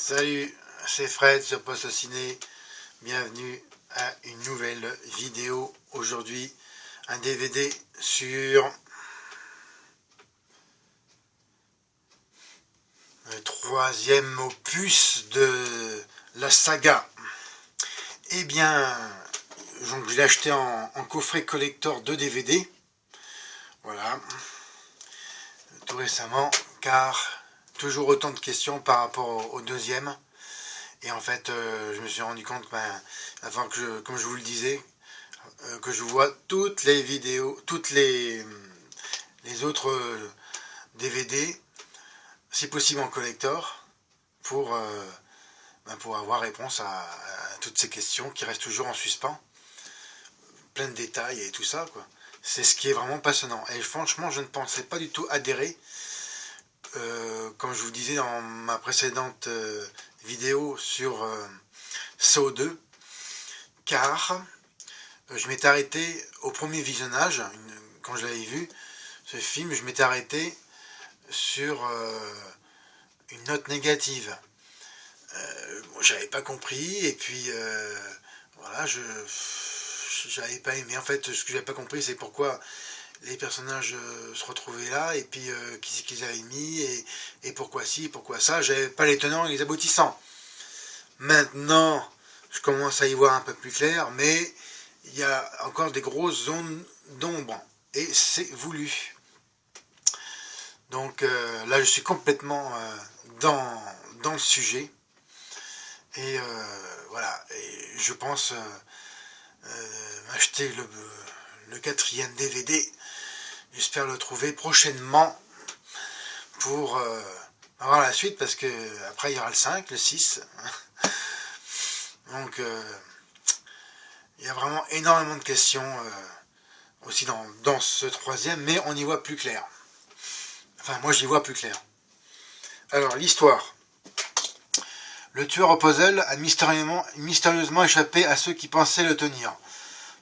Salut, c'est Fred sur Poste Ciné. Bienvenue à une nouvelle vidéo. Aujourd'hui, un DVD sur le troisième opus de la saga. Eh bien, donc je l'ai acheté en coffret collector de DVD. Voilà. Tout récemment, car toujours autant de questions par rapport au deuxième. Et en fait, je me suis rendu compte, avant que comme je vous le disais, que je vois toutes les vidéos, toutes les autres DVD, si possible en collector, pour avoir réponse à toutes ces questions qui restent toujours en suspens. Plein de détails et tout ça, quoi. C'est ce qui est vraiment passionnant. Et franchement, je ne pensais pas du tout adhérer. Comme je vous disais dans ma précédente vidéo sur Saw 2, car je m'étais arrêté au premier visionnage, quand je l'avais vu, ce film, je m'étais arrêté sur une note négative. J'avais pas compris, et puis voilà, j'avais pas aimé. En fait, ce que j'avais pas compris, c'est pourquoi les personnages se retrouvaient là, et puis qui c'est qu'ils avaient mis, et pourquoi ci, et pourquoi ça. J'avais pas les tenants et les aboutissants. Maintenant, je commence à y voir un peu plus clair, mais il y a encore des grosses zones d'ombre, et c'est voulu. Donc là, je suis complètement dans le sujet, et voilà, et je pense m'acheter le quatrième DVD. J'espère le trouver prochainement pour avoir la suite, parce que après il y aura le 5, le 6. Donc il y a vraiment énormément de questions aussi dans ce troisième, mais on y voit plus clair. Enfin, moi j'y vois plus clair. Alors, l'histoire. Le tueur au puzzle a mystérieusement échappé à ceux qui pensaient le tenir.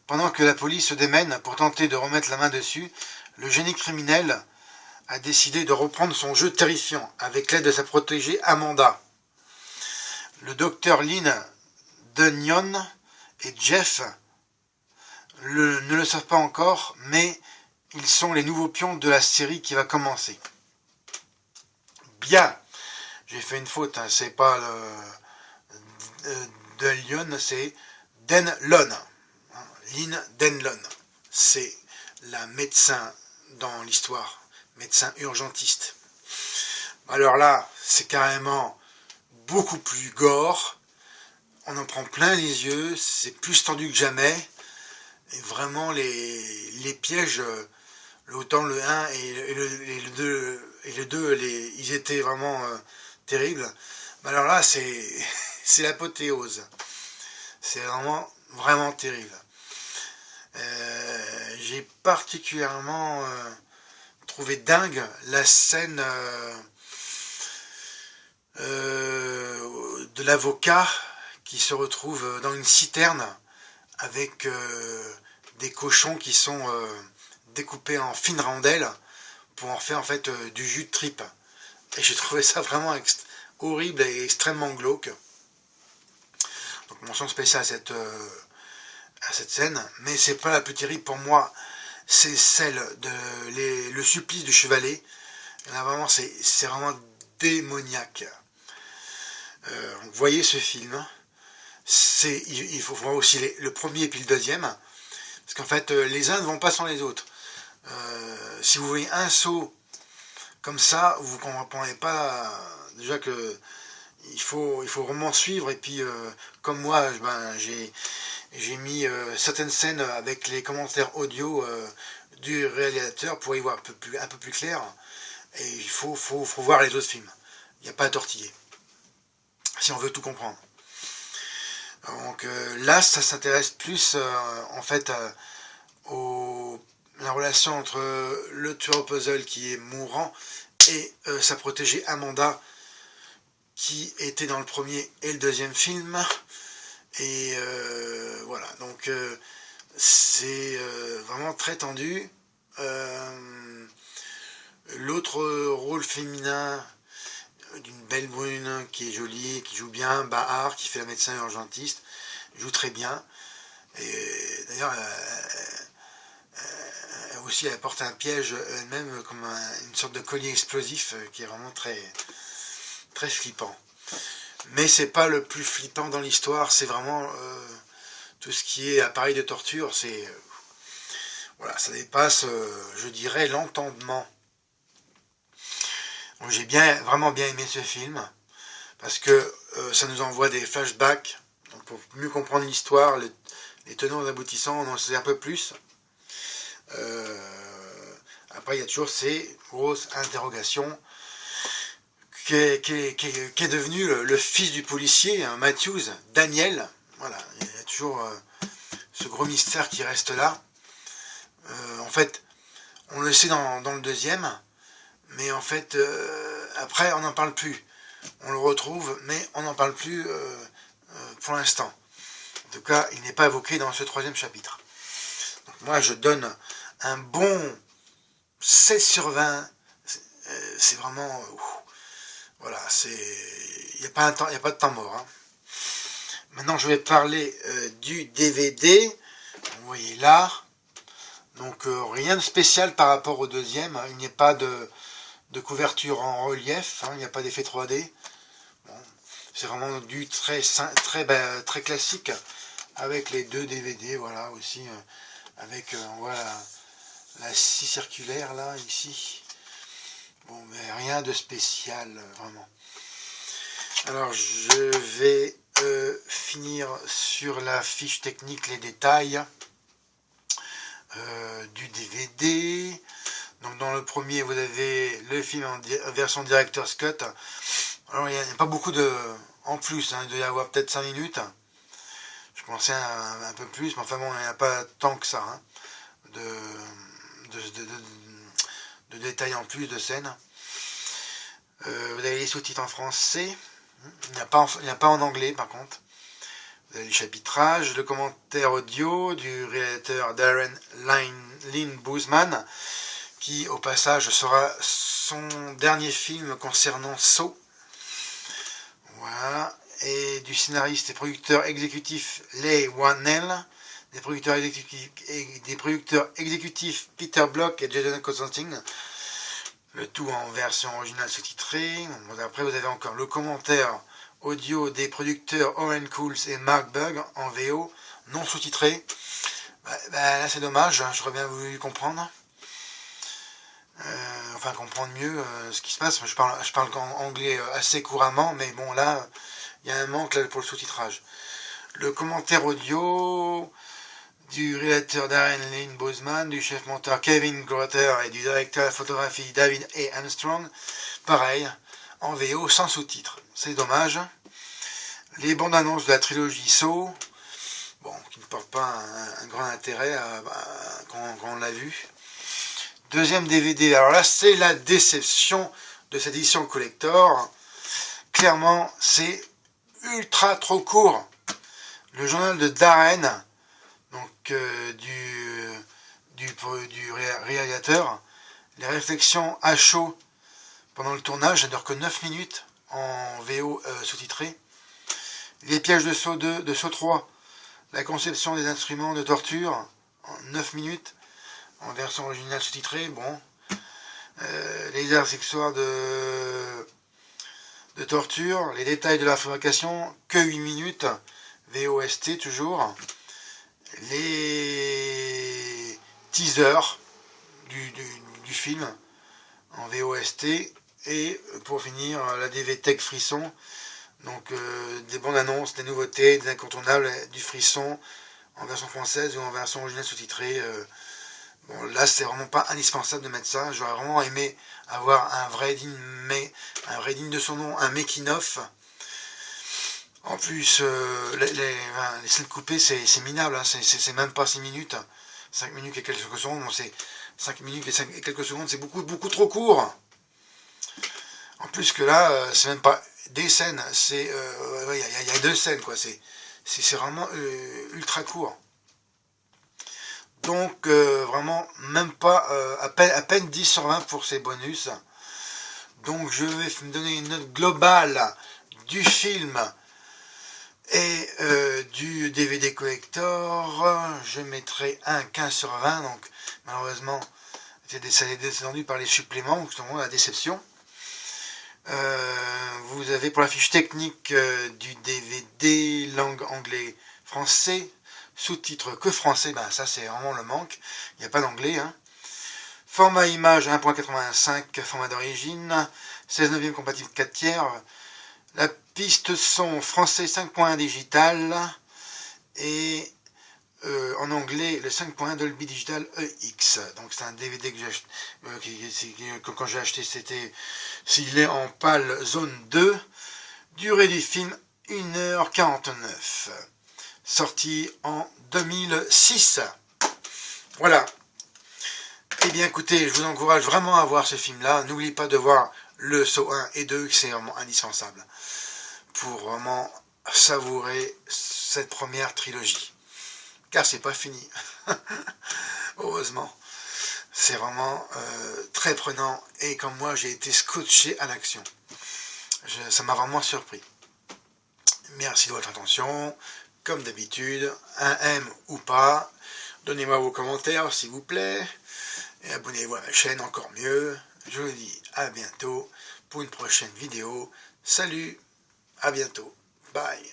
Pendant que la police se démène pour tenter de remettre la main dessus, le génie criminel a décidé de reprendre son jeu terrifiant avec l'aide de sa protégée Amanda. Le docteur Lynn Dunyon et Jeff ne le savent pas encore, mais ils sont les nouveaux pions de la série qui va commencer. Bien, j'ai fait une faute, hein, c'est pas Dunyon, c'est Denlon. Lynn Denlon, c'est la médecin dans l'histoire, médecin urgentiste. Alors là, c'est carrément beaucoup plus gore, on en prend plein les yeux, c'est plus tendu que jamais, et vraiment les pièges, autant le 1 et le 2, ils étaient vraiment terribles. Mais alors là, c'est l'apothéose, c'est vraiment terrible. J'ai particulièrement trouvé dingue la scène de l'avocat qui se retrouve dans une citerne avec des cochons qui sont découpés en fines rondelles pour en faire en fait du jus de tripe. Et j'ai trouvé ça vraiment horrible et extrêmement glauque. Donc mention spéciale à cette scène, mais c'est pas la plus terrible pour moi, c'est celle de le supplice du chevalet. Là vraiment c'est vraiment démoniaque. Vous voyez ce film, il faut voir aussi le premier et puis le deuxième, parce qu'en fait les uns ne vont pas sans les autres. Si vous voyez un saut comme ça, vous ne comprenez pas déjà que il faut vraiment suivre, et puis comme moi j'ai mis certaines scènes avec les commentaires audio du réalisateur pour y voir un peu plus clair, et il faut voir les autres films, il n'y a pas à tortiller si on veut tout comprendre. Donc là ça s'intéresse plus en fait la relation entre le tueur au puzzle qui est mourant et sa protégée Amanda qui était dans le premier et le deuxième film. Et voilà, donc c'est vraiment très tendu. L'autre rôle féminin, d'une belle brune qui est jolie, qui joue bien, Bahar, qui fait la médecin urgentiste, joue très bien. Et d'ailleurs, aussi elle porte un piège elle-même comme une sorte de collier explosif qui est vraiment très, très flippant. Mais c'est pas le plus flippant dans l'histoire, c'est vraiment tout ce qui est appareil de torture, c'est voilà, ça dépasse, je dirais, l'entendement. J'ai vraiment bien aimé ce film parce que ça nous envoie des flashbacks. Donc pour mieux comprendre l'histoire, les tenants et aboutissants, on en sait un peu plus. Après, il y a toujours ces grosses interrogations. Qui est devenu le fils du policier, hein, Matthews, Daniel. Voilà, il y a toujours ce gros mystère qui reste là. En fait, on le sait dans le deuxième, mais en fait, après, on n'en parle plus. On le retrouve, mais on n'en parle plus pour l'instant. En tout cas, il n'est pas évoqué dans ce troisième chapitre. Donc, moi, je donne un bon 7 sur 20. C'est vraiment... voilà, il n'y a pas de temps mort. Hein. Maintenant, je vais parler du DVD. Vous voyez là. Donc, rien de spécial par rapport au deuxième. Hein. Il n'y a pas de couverture en relief. Hein. Il n'y a pas d'effet 3D. Bon, c'est vraiment du très classique avec les deux DVD. Voilà, aussi. Avec, on voit la scie circulaire là, ici. Bon, mais rien de spécial, vraiment. Alors, je vais finir sur la fiche technique, les détails du DVD. Donc, dans le premier, vous avez le film en version Director's Cut. Alors, il n'y a pas beaucoup en plus, hein, il doit y avoir peut-être 5 minutes. Je pensais un peu plus, mais enfin bon, il n'y a pas tant que ça, hein, de détails en plus, de scènes. Vous avez les sous-titres en français. Il n'y a pas en anglais, par contre. Vous avez le chapitrage, le commentaire audio du réalisateur Darren Lynn Bousman, qui, au passage, sera son dernier film concernant Saw. Voilà. Et du scénariste et producteur exécutif Leigh Whannell, des producteurs exécutifs Peter Block et Jason Constantine, le tout en version originale sous-titrée. Après, vous avez encore le commentaire audio des producteurs Oren Cools et Mark Bugg en VO, non sous-titré. Là, c'est dommage, j'aurais bien voulu comprendre. Enfin, comprendre mieux ce qui se passe. Je parle anglais assez couramment, mais bon, là, il y a un manque là, pour le sous-titrage. Le commentaire audio du réalisateur Darren Lynn Bousman, du chef-monteur Kevin Grotter et du directeur de photographie David A. Armstrong, pareil, en VO sans sous-titres. C'est dommage. Les bandes annonces de la trilogie Saw, bon, qui ne portent pas un grand intérêt quand on l'a vu. Deuxième DVD, alors là c'est la déception de cette édition collector. Clairement, c'est ultra trop court. Le journal de Darren, donc du réalisateur, les réflexions à chaud pendant le tournage, ça ne dure que 9 minutes en VO sous-titré. Les pièges de Saw 2, de Saw 3, la conception des instruments de torture en 9 minutes en version originale sous-titrée. Bon, les arts sexuels de torture, les détails de la fabrication, que 8 minutes, VOST toujours, les teasers du film en VOST, et pour finir la DV Tech Frisson, donc des bandes annonces, des nouveautés, des incontournables, du frisson en version française ou en version originale sous-titrée. Bon, là, c'est vraiment pas indispensable de mettre ça. J'aurais vraiment aimé avoir un vrai digne de son nom, un making-of. En plus, les scènes coupées, c'est minable. Hein, c'est même pas 6 minutes. 5 minutes et quelques secondes. Bon, c'est 5 minutes et quelques secondes. C'est beaucoup, beaucoup trop court. En plus que là, c'est même pas des scènes. Il y a 2 scènes, quoi. C'est vraiment ultra court. Donc vraiment même pas à peine 10 sur 20 pour ces bonus. Donc je vais me donner une note globale du film et du DVD collector. Je mettrai un 15 sur 20, donc malheureusement ça est descendu par les suppléments, donc c'est vraiment la déception. Vous avez pour la fiche technique du DVD langue anglais-français, sous-titres que français, ben ça c'est vraiment le manque, il n'y a pas d'anglais. Hein. Format image 1.85, format d'origine, 16/9 compatible 4 tiers. La piste son français 5.1 digital et en anglais le 5.1 Dolby Digital EX. Donc c'est un DVD que quand j'ai acheté, c'était s'il est en PAL zone 2. Durée du film 1h49. Sorti en 2006. Voilà. Eh bien écoutez, je vous encourage vraiment à voir ce film-là. N'oubliez pas de voir le Saw 1 et 2, c'est vraiment indispensable pour vraiment savourer cette première trilogie. Car c'est pas fini. Heureusement. C'est vraiment très prenant et comme moi j'ai été scotché à l'action. Ça m'a vraiment surpris. Merci de votre attention. Comme d'habitude, un M ou pas. Donnez-moi vos commentaires s'il vous plaît. Et abonnez-vous à ma chaîne, encore mieux. Je vous dis à bientôt pour une prochaine vidéo. Salut, à bientôt. Bye.